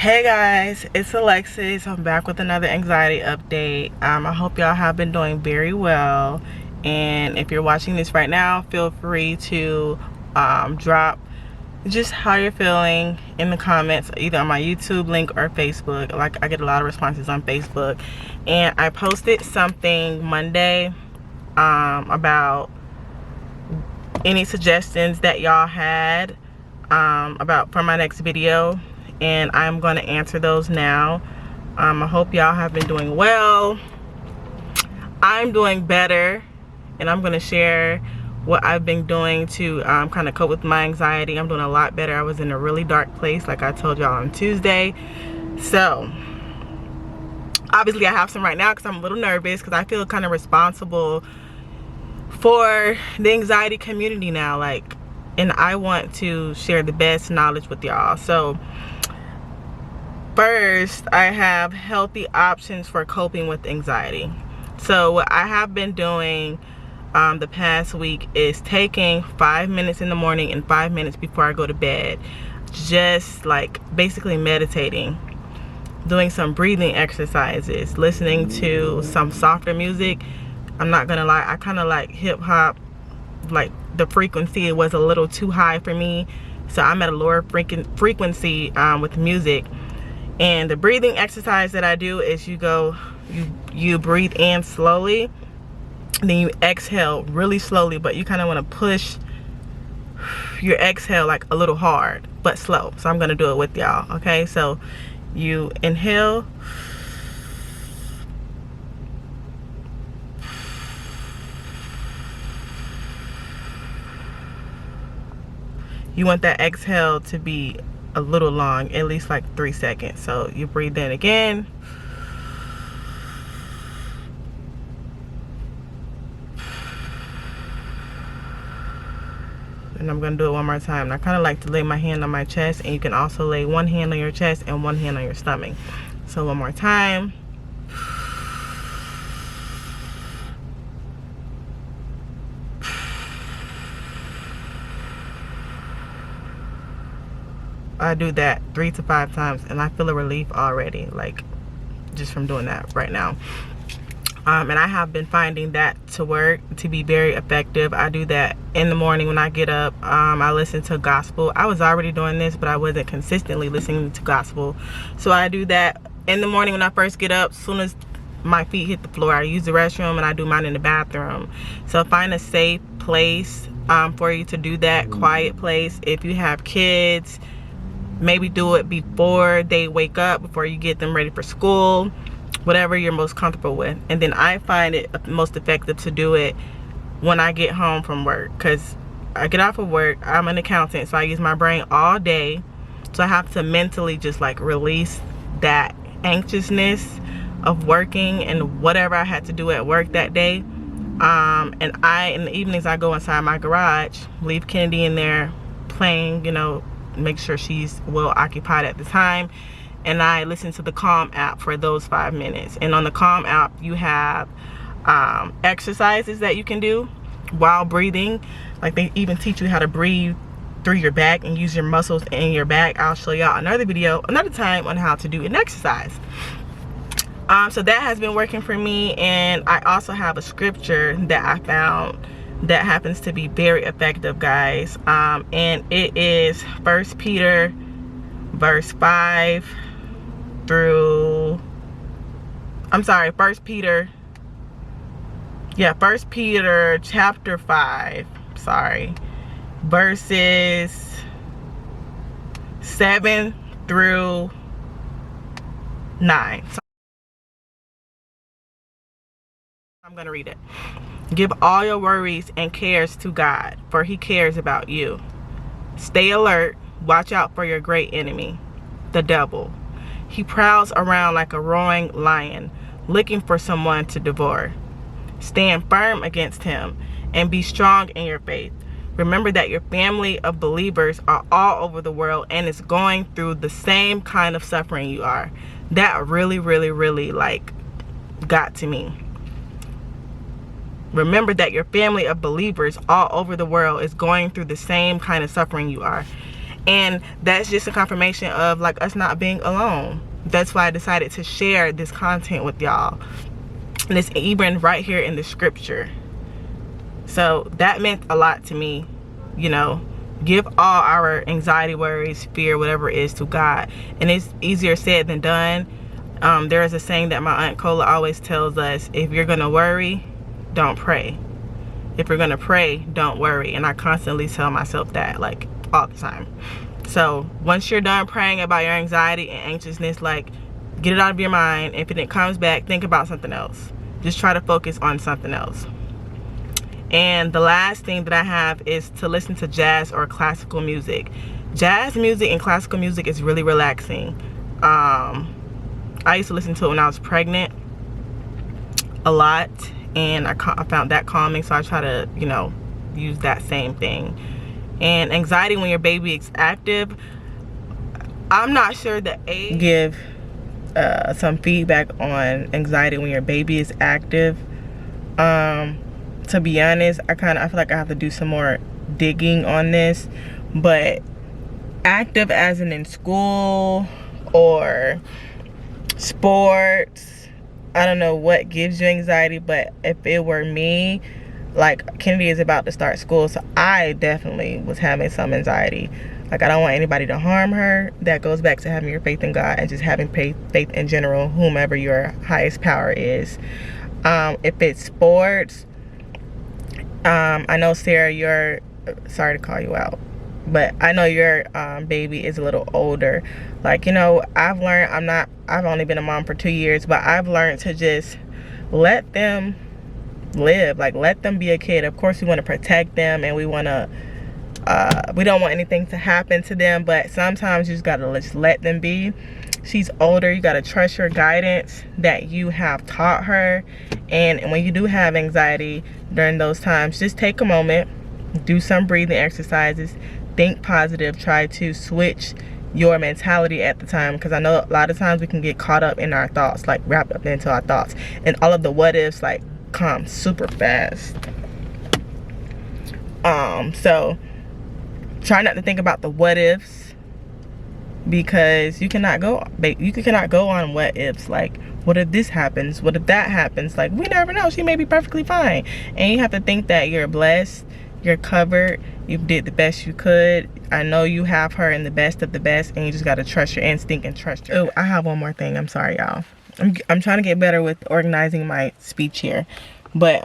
Hey guys, it's Alexis. I'm back with another anxiety update. I hope y'all have been doing very well, and if you're watching this right now, feel free to drop just how you're feeling in the comments, either on my YouTube link or Facebook. Like, I get a lot of responses on Facebook, and I posted something Monday about any suggestions that y'all had about for my next video, and I'm going to answer those now. I hope y'all have been doing well. I'm doing better, and I'm going to share what I've been doing to kind of cope with my anxiety. I'm doing a lot better. I was in a really dark place, like I told y'all on Tuesday. So obviously I have some right now because I'm a little nervous, because I feel kind of responsible for the anxiety community now, like, and I want to share the best knowledge with y'all. So first, I have healthy options for coping with anxiety. So what I have been doing the past week is taking 5 minutes in the morning and 5 minutes before I go to bed, just like basically meditating, doing some breathing exercises, listening to some softer music. I'm not gonna lie, I kind of like hip hop. Like, the frequency was a little too high for me, so I'm at a lower frequency with music. And the breathing exercise that I do is you breathe in slowly, then you exhale really slowly, but you kind of want to push your exhale like a little hard but slow. So I'm gonna do it with y'all. Okay, so you inhale, you want that exhale to be a little long, at least like 3 seconds. So you breathe in again, and I'm gonna do it one more time. And I kind of like to lay my hand on my chest, and you can also lay one hand on your chest and one hand on your stomach. So one more time. I do that 3 to 5 times, and I feel a relief already, like, just from doing that right now. And I have been finding that to work, to be very effective. I do that in the morning when I get up. I listen to gospel. I was already doing this, but I wasn't consistently listening to gospel. So I do that in the morning when I first get up. As soon as my feet hit the floor, I use the restroom, and I do mine in the bathroom. So find a safe place for you to do that, quiet place. If you have kids, maybe do it before they wake up, before you get them ready for school, whatever you're most comfortable with. And then I find it most effective to do it when I get home from work, because I get off of work, I'm an accountant, so I use my brain all day. So I have to mentally just like release that anxiousness of working and whatever I had to do at work that day. And in the evenings, I go inside my garage, leave Kennedy in there playing, you know, make sure she's well occupied at the time, and I listen to the Calm app for those 5 minutes. And on the Calm app, you have exercises that you can do while breathing. Like, they even teach you how to breathe through your back and use your muscles in your back. I'll show y'all another video another time on how to do an exercise. So that has been working for me. And I also have a scripture that I found that happens to be very effective, guys, and it is 1 Peter verse 5 through, I'm sorry, 1 Peter chapter 5, sorry, verses 7 through 9. So I'm gonna read it. Give all your worries and cares to God, for he cares about you. Stay alert. Watch out for your great enemy, the devil. He prowls around like a roaring lion, looking for someone to devour. Stand firm against him and be strong in your faith. Remember that your family of believers are all over the world and is going through the same kind of suffering you are. That really, really, really, like, got to me. Remember that your family of believers all over the world is going through the same kind of suffering you are. And that's just a confirmation of like us not being alone. That's why I decided to share this content with y'all. And it's even right here in the scripture. So that meant a lot to me. You know, give all our anxiety, worries, fear, whatever it is to God. And it's easier said than done. There is a saying that my Aunt Cola always tells us: if you're gonna worry, don't pray. If you're gonna pray, don't worry. And I constantly tell myself that, like, all the time. So once you're done praying about your anxiety and anxiousness, like, get it out of your mind. If it comes back, think about something else. Just try to focus on something else. And the last thing that I have is to listen to jazz or classical music. Jazz music and classical music is really relaxing. I used to listen to it when I was pregnant a lot, and I found that calming, so I try to, you know, use that same thing. And anxiety when your baby is active, I'm not sure the age. Give some feedback on anxiety when your baby is active. To be honest, I feel like I have to do some more digging on this, but active as in school or sports, I don't know what gives you anxiety, but if it were me, like, Kennedy is about to start school, so I definitely was having some anxiety. Like, I don't want anybody to harm her. That goes back to having your faith in God and just having faith in general, whomever your highest power is. If it's sports, I know, Sarah, you're, sorry to call you out, but I know your baby is a little older. Like, you know, I've learned, I've only been a mom for 2 years, but I've learned to just let them live. Like, let them be a kid. Of course, we want to protect them, and we want to, we don't want anything to happen to them, but sometimes you just got to just let them be. She's older. You got to trust your guidance that you have taught her. And when you do have anxiety during those times, just take a moment, do some breathing exercises, think positive, try to switch your mentality at the time, because I know a lot of times we can get caught up in our thoughts, like wrapped up into our thoughts, and all of the what ifs like come super fast. So try not to think about the what ifs, because you cannot go on what ifs. Like, what if this happens? What if that happens? Like, we never know. She may be perfectly fine. And you have to think that you're blessed, you're covered, you did the best you could. I know you have her in the best of the best, and you just got to trust your instinct and trust her. Oh, I have one more thing. I'm sorry, y'all. I'm trying to get better with organizing my speech here. But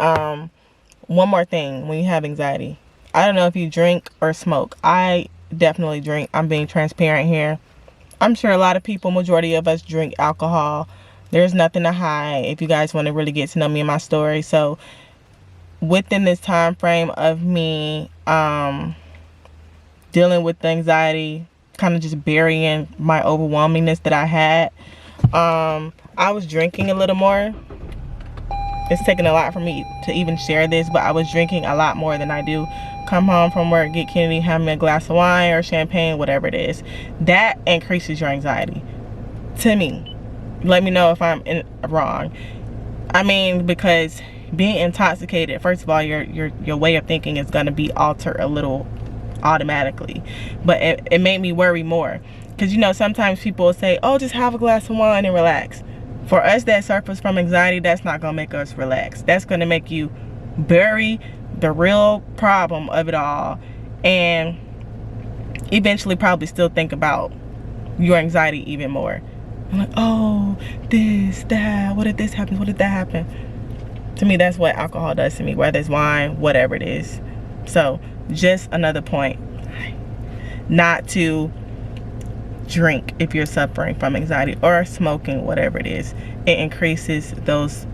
one more thing when you have anxiety. I don't know if you drink or smoke. I definitely drink. I'm being transparent here. I'm sure a lot of people, majority of us, drink alcohol. There's nothing to hide if you guys want to really get to know me and my story. So within this time frame of me dealing with the anxiety, kind of just burying my overwhelmingness that I had, I was drinking a little more. It's taking a lot for me to even share this, but I was drinking a lot more than I do. Come home from work, get Kennedy, have me a glass of wine or champagne, whatever it is. That increases your anxiety. To me. Let me know if I'm wrong. I mean, because being intoxicated, first of all, your way of thinking is going to be altered a little automatically. But it made me worry more. Because, you know, sometimes people will say, oh, just have a glass of wine and relax. For us that suffers from anxiety, that's not going to make us relax. That's going to make you bury the real problem of it all, and eventually probably still think about your anxiety even more. I'm like, oh, this, that, what if this happens, what if that happens? To me, that's what alcohol does to me, whether it's wine, whatever it is. So just another point, not to drink if you're suffering from anxiety, or smoking, whatever it is. It increases those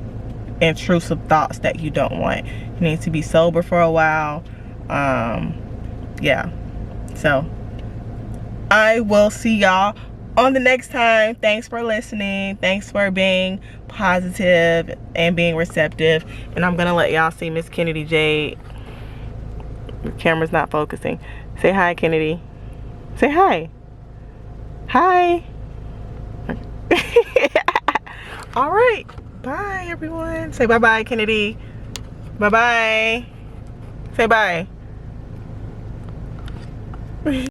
intrusive thoughts that you don't want. You need to be sober for a while. Yeah, so I will see y'all on the next time. Thanks for listening. Thanks for being positive and being receptive. And I'm gonna let y'all see Miss Kennedy Jade. The camera's not focusing. Say hi, Kennedy. Say hi. Hi. All right. Bye, everyone. Say bye-bye, Kennedy. Bye-bye. Say bye.